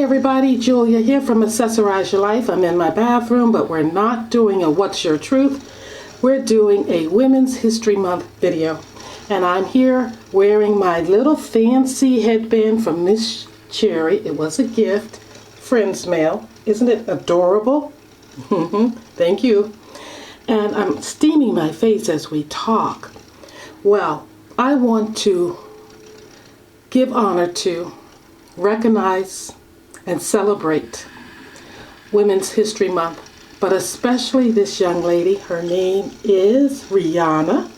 everybody, Julia here from Accessorize Your Life. I'm in my bathroom, but we're not doing a What's Your Truth? We're doing a Women's History Month video. And I'm here wearing my little fancy headband from Miss Cherry. It was a gift, friend's mail. Isn't it adorable? Thank you. And I'm steaming my face as we talk. Well, I want to give honor to, recognize, and celebrate Women's History Month, but especially this young lady. Her name is Rihanna.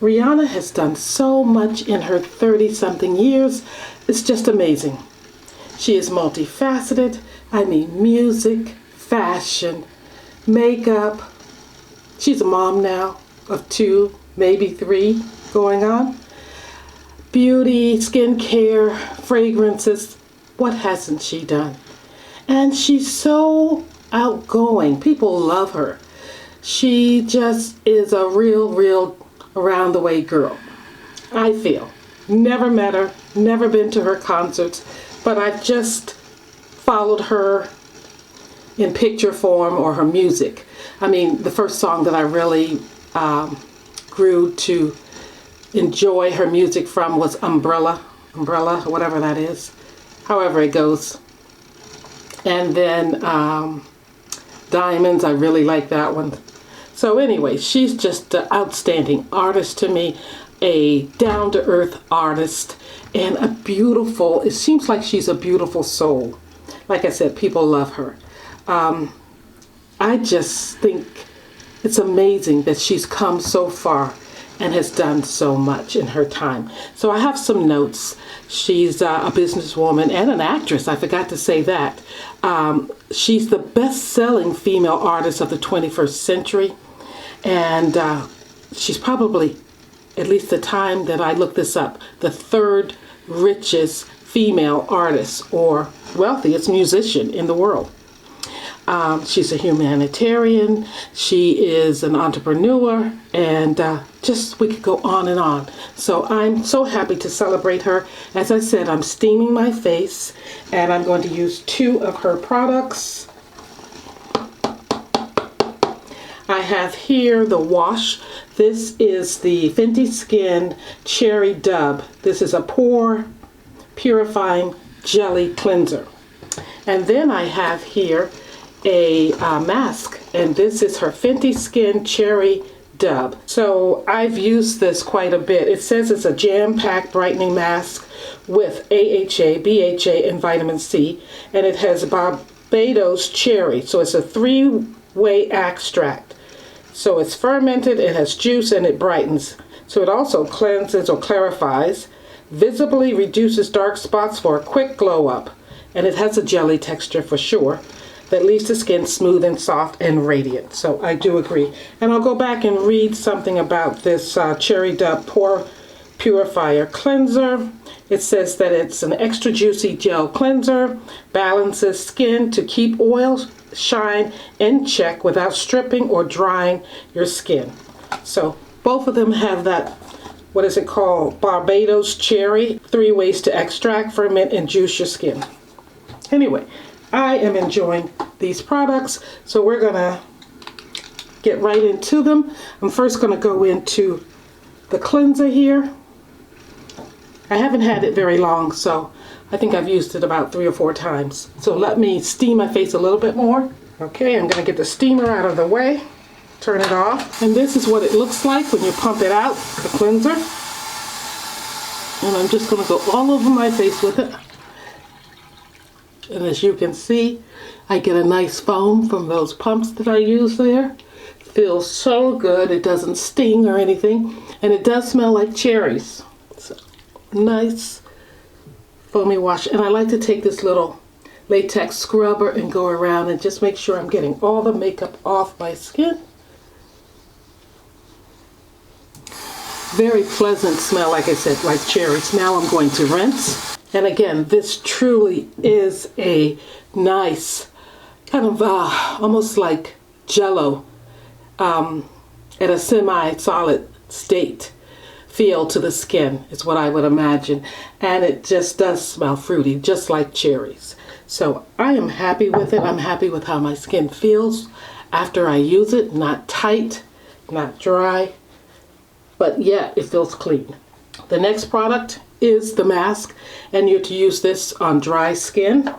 Rihanna has done so much in her 30-something years. It's just amazing. She is multifaceted. I mean, music, fashion, makeup. She's a mom now of 2, maybe 3 going on. Beauty, skincare, fragrances. What hasn't she done? And she's so outgoing. People love her. She just is a real around the way girl, I feel. Never met her, never been to her concerts, but I've just followed her in picture form or her music. I mean, the first song that I really grew to enjoy her music from was Umbrella, whatever that is, however it goes. And then Diamonds, I really like that one. So anyway, she's just an outstanding artist to me, a down-to-earth artist, and a beautiful, it seems like she's a beautiful soul. Like I said, people love her. I just think it's amazing that she's come so far and has done so much in her time. So I have some notes. She's a businesswoman and an actress. I forgot to say that. She's the best-selling female artist of the 21st century. And she's probably, at least the time that I looked this up, the 3rd richest female artist or wealthiest musician in the world. She's a humanitarian, she is an entrepreneur, and just we could go on and on. So I'm so happy to celebrate her. As I said, I'm steaming my face, and I'm going to use 2 of her products. I have here the wash. This is the Fenty Skin Cherry Dub. This is a pore purifying jelly cleanser. And then I have here a mask, and this is her Fenty Skin Cherry Dub. So I've used this quite a bit. It says it's a jam-packed brightening mask with AHA, BHA, and vitamin C, and it has Barbados cherry. So it's a 3-way extract. So it's fermented, it has juice, and it brightens. So it also cleanses or clarifies, visibly reduces dark spots for a quick glow up, and it has a jelly texture for sure that leaves the skin smooth and soft and radiant. So I do agree. And I'll go back and read something about this Cherry Dub Pore Purifier Cleanser. It says that it's an extra juicy gel cleanser, balances skin to keep oil shine in check without stripping or drying your skin. So both of them have that, what is it called, Barbados cherry, 3 ways to extract, ferment, and juice your skin. Anyway, I am enjoying these products, so we're gonna get right into them. I'm first gonna go into the cleanser here. I haven't had it very long, so I think I've used it about 3 or 4 times. So let me steam my face a little bit more. Okay, I'm gonna get the steamer out of the way, turn it off. And this is what it looks like when you pump it out, the cleanser. And I'm just gonna go all over my face with it. And as you can see, I get a nice foam from those pumps that I use there. Feels so good. It doesn't sting or anything. And it does smell like cherries. So, nice foamy wash. And I like to take this little latex scrubber and go around and just make sure I'm getting all the makeup off my skin. Very pleasant smell, like I said, like cherries. Now I'm going to rinse. And again, this truly is a nice, kind of almost like Jell-O at a semi-solid state feel to the skin is what I would imagine. And it just does smell fruity, just like cherries. So I am happy with it. I'm happy with how my skin feels after I use it. Not tight, not dry, but yet it feels clean. The next product is the mask, and you're to use this on dry skin.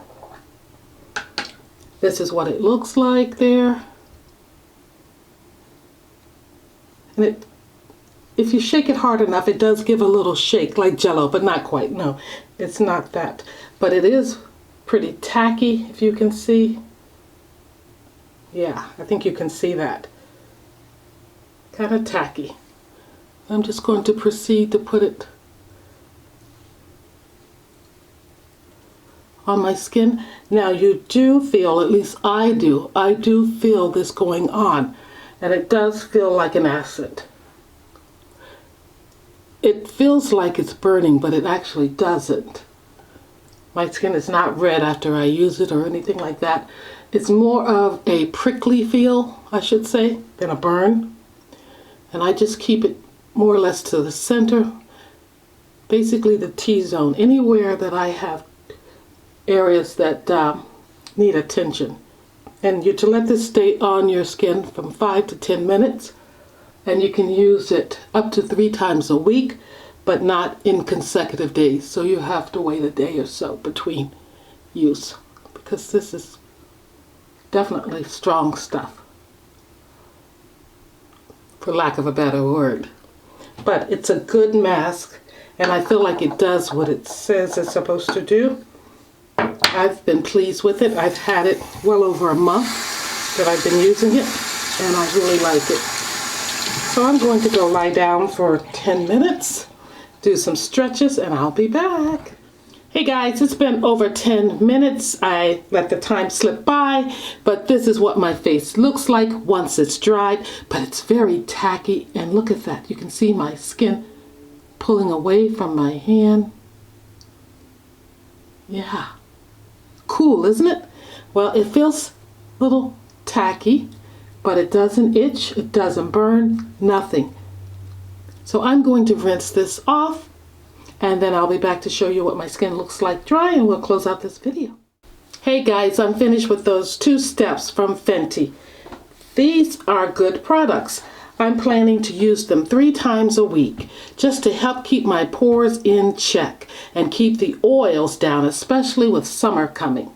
This is what it looks like there. And if you shake it hard enough, it does give a little shake, like Jello, but not quite. No, it's not that. But it is pretty tacky, if you can see. Yeah, I think you can see that. Kind of tacky. I'm just going to proceed to put it on my skin. Now you do feel, at least I do feel this going on. And it does feel like an acid. It feels like it's burning, but it actually doesn't. My skin is not red after I use it or anything like that. It's more of a prickly feel, I should say, than a burn. And I just keep it more or less to the center, basically the T-zone, anywhere that I have areas that need attention. And you're to let this stay on your skin from 5 to 10 minutes. And you can use it up to 3 times a week, but not in consecutive days. So you have to wait a day or so between use, because this is definitely strong stuff, for lack of a better word. But it's a good mask, and I feel like it does what it says it's supposed to do. I've been pleased with it. I've had it well over a month that I've been using it, and I really like it. So I'm going to go lie down for 10 minutes, do some stretches, and I'll be back. Hey guys, it's been over 10 minutes. I let the time slip by, but this is what my face looks like once it's dried, but it's very tacky, and look at that. You can see my skin pulling away from my hand. Yeah. Cool, isn't it? Well, it feels a little tacky, but it doesn't itch, it doesn't burn, nothing. So I'm going to rinse this off, and then I'll be back to show you what my skin looks like dry, and we'll close out this video. Hey guys, I'm finished with those 2 steps from Fenty. These are good products. I'm planning to use them 3 times a week just to help keep my pores in check and keep the oils down, especially with summer coming.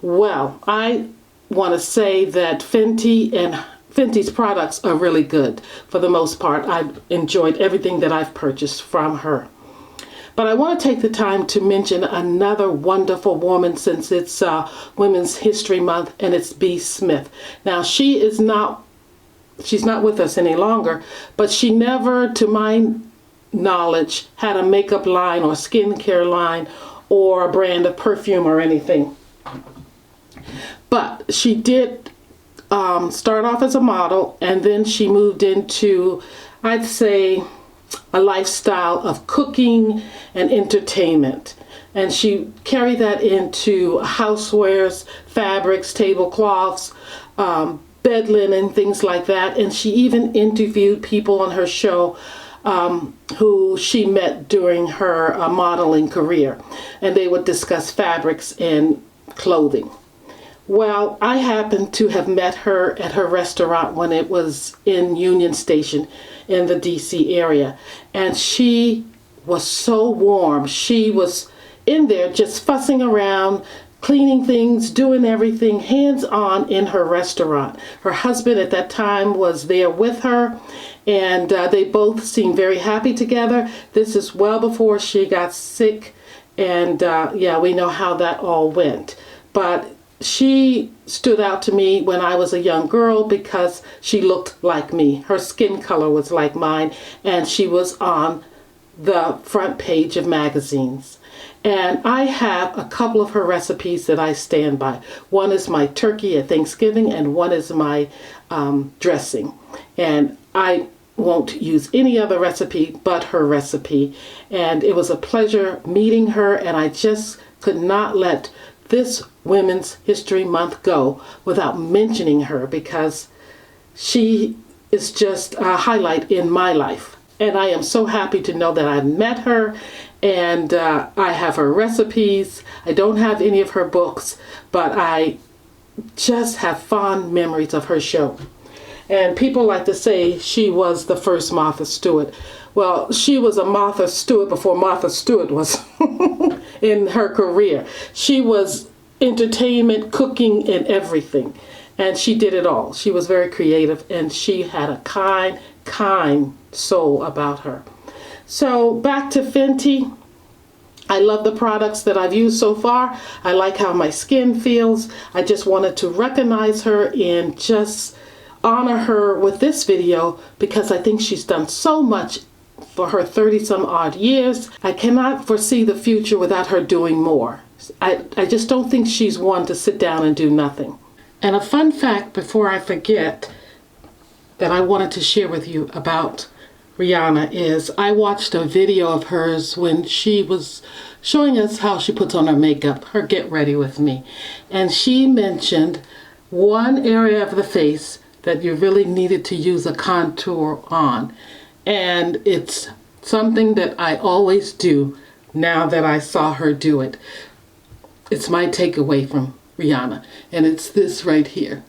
Well, I want to say that Fenty's products are really good. For the most part, I've enjoyed everything that I've purchased from her. But I want to take the time to mention another wonderful woman, since it's Women's History Month, and it's B. Smith. Now, she's not with us any longer, but she never, to my knowledge, had a makeup line or skincare line or a brand of perfume or anything. But she did start off as a model, and then she moved into, I'd say, a lifestyle of cooking and entertainment. And she carried that into housewares, fabrics, tablecloths, bed linen, things like that. And she even interviewed people on her show who she met during her modeling career. And they would discuss fabrics and clothing. Well, I happened to have met her at her restaurant when it was in Union Station in the DC area. And she was so warm. She was in there just fussing around, cleaning things, doing everything hands-on in her restaurant. Her husband at that time was there with her, and they both seemed very happy together. This is well before she got sick, and yeah, we know how that all went. But she stood out to me when I was a young girl because she looked like me. Her skin color was like mine, and she was on the front page of magazines. And I have a couple of her recipes that I stand by. One is my turkey at Thanksgiving, and one is my dressing. And I won't use any other recipe but her recipe. And it was a pleasure meeting her, and I just could not let this Women's History Month go without mentioning her, because she is just a highlight in my life. And I am so happy to know that I met her, and I have her recipes. I don't have any of her books, but I just have fond memories of her show. And people like to say she was the first Martha Stewart. Well, she was a Martha Stewart before Martha Stewart was in her career. She was entertainment, cooking, and everything. And she did it all. She was very creative, and she had a kind soul about her. So back to Fenty. I love the products that I've used so far. I like how my skin feels. I just wanted to recognize her and just honor her with this video because I think she's done so much for her 30-some odd years. I cannot foresee the future without her doing more. I just don't think she's one to sit down and do nothing. And a fun fact before I forget that I wanted to share with you about Rihanna is I watched a video of hers when she was showing us how she puts on her makeup, her Get Ready With Me. And she mentioned one area of the face that you really needed to use a contour on. And it's something that I always do now that I saw her do it. It's my takeaway from Rihanna. And it's this right here.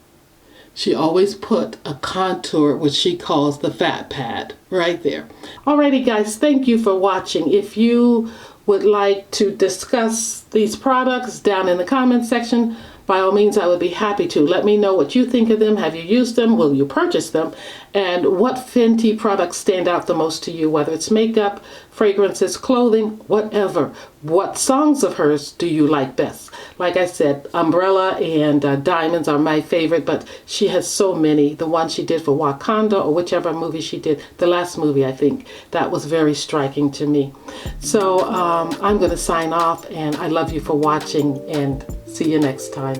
She always put a contour, which she calls the fat pad, right there. Alrighty guys, thank you for watching. If you would like to discuss these products down in the comment section, by all means, I would be happy to. Let me know what you think of them. Have you used them? Will you purchase them? And what Fenty products stand out the most to you, whether it's makeup, fragrances, clothing, whatever. What songs of hers do you like best? Like I said, Umbrella and Diamonds are my favorite, but she has so many. The one she did for Wakanda, or whichever movie she did, the last movie I think, that was very striking to me. So I'm going to sign off, and I love you for watching, and see you next time.